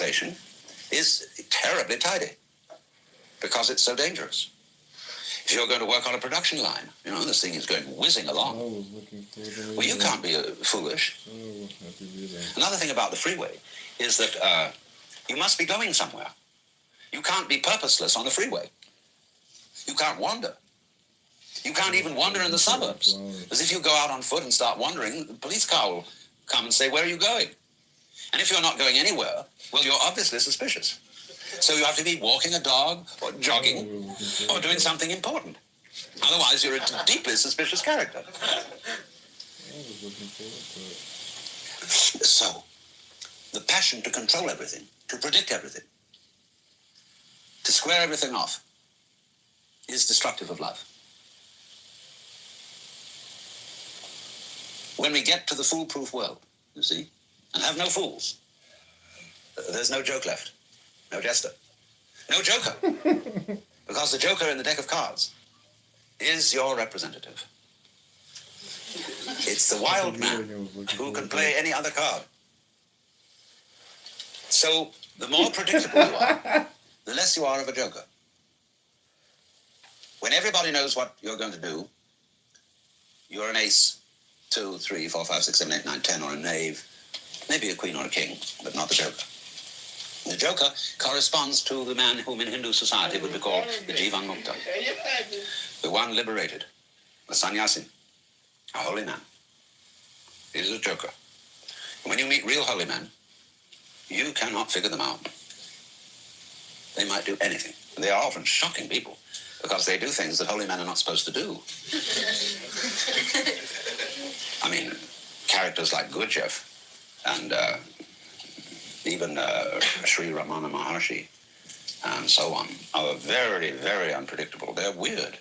station is terribly tidy because it's so dangerous. If you're going to work on a production line, this thing is going whizzing along. Well, you can't be foolish. Another thing about the freeway is that you must be going somewhere. You can't be purposeless on the freeway. You can't wander. You can't even wander in the suburbs. Because if you go out on foot and start wandering, the police car will come and say, where are you going? And if you're not going anywhere, well, you're obviously suspicious. So you have to be walking a dog or jogging or doing something important. Otherwise, you're a deeply suspicious character. So, the passion to control everything, to predict everything, to square everything off, is destructive of love. When we get to the foolproof world, you see, and have no fools, there's no joke left, no jester, no joker, because the joker in the deck of cards is your representative. It's the wild man who can play any other card. So the more predictable you are, the less you are of a joker. When everybody knows what you're going to do, you're an ace, 2, 3, 4, 5, 6, 7, 8, 9, 10, or a knave, maybe a queen or a king, but not the joker. The joker corresponds to the man whom in Hindu society would be called the Jivan Mukta, the one liberated, the sannyasi, a holy man. He is a joker. And when you meet real holy men, you cannot figure them out. They might do anything. And they are often shocking people because they do things that holy men are not supposed to do. I mean, characters like Gurdjieff and even Sri Ramana Maharshi and so on are very, very unpredictable. They're weird,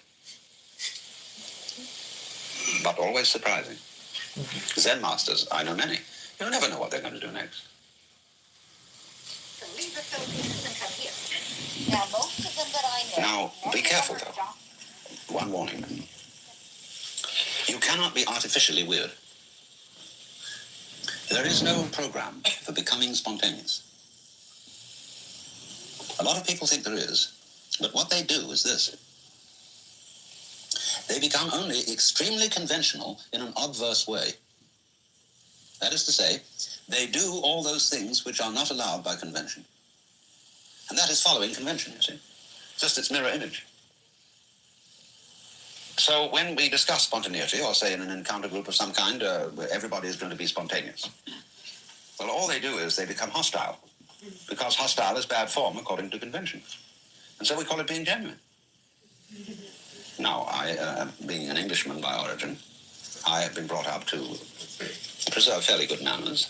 but always surprising. Zen masters, I know many. You never know what they're going to do next. Now, be careful, though. One warning. You cannot be artificially weird. There is no program for becoming spontaneous. A lot of people think there is, but what they do is this. They become only extremely conventional in an obverse way. That is to say, they do all those things which are not allowed by convention. And that is following convention, you see. Just its mirror image. So when we discuss spontaneity, or say in an encounter group of some kind, where everybody is going to be spontaneous, well, all they do is they become hostile, because hostile is bad form according to convention. And so we call it being genuine. Now, I, being an Englishman by origin, I have been brought up to preserve fairly good manners,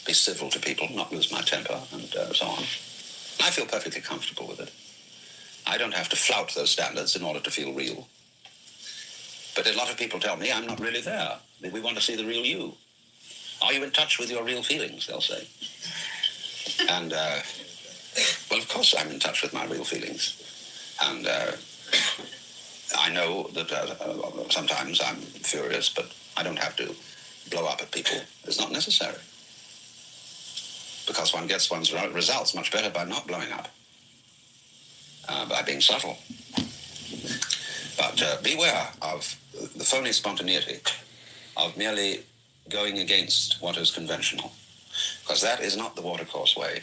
be civil to people, not lose my temper, and so on. I feel perfectly comfortable with it. I don't have to flout those standards in order to feel real. But a lot of people tell me I'm not really there. We want to see the real you. Are you in touch with your real feelings, they'll say. And, well, of course I'm in touch with my real feelings. And I know that sometimes I'm furious, but I don't have to blow up at people. It's not necessary. Because one gets one's results much better by not blowing up, by being subtle. But beware of the phony spontaneity of merely going against what is conventional, because that is not the watercourse way.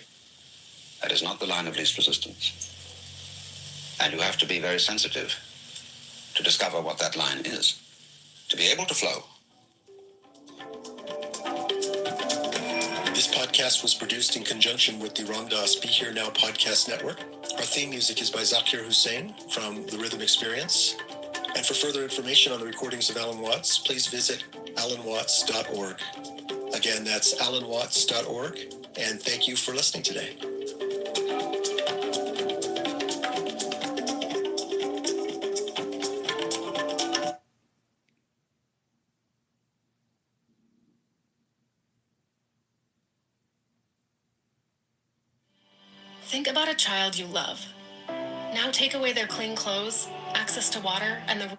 That is not the line of least resistance. And you have to be very sensitive to discover what that line is, to be able to flow. This podcast was produced in conjunction with the Ramdas Be Here Now podcast network. Our theme music is by Zakir Hussain from The Rhythm Experience. And for further information on the recordings of Alan Watts, please visit alanwatts.org. Again, that's alanwatts.org. And thank you for listening today. Think about a child you love. Now take away their clean clothes, access to water, and the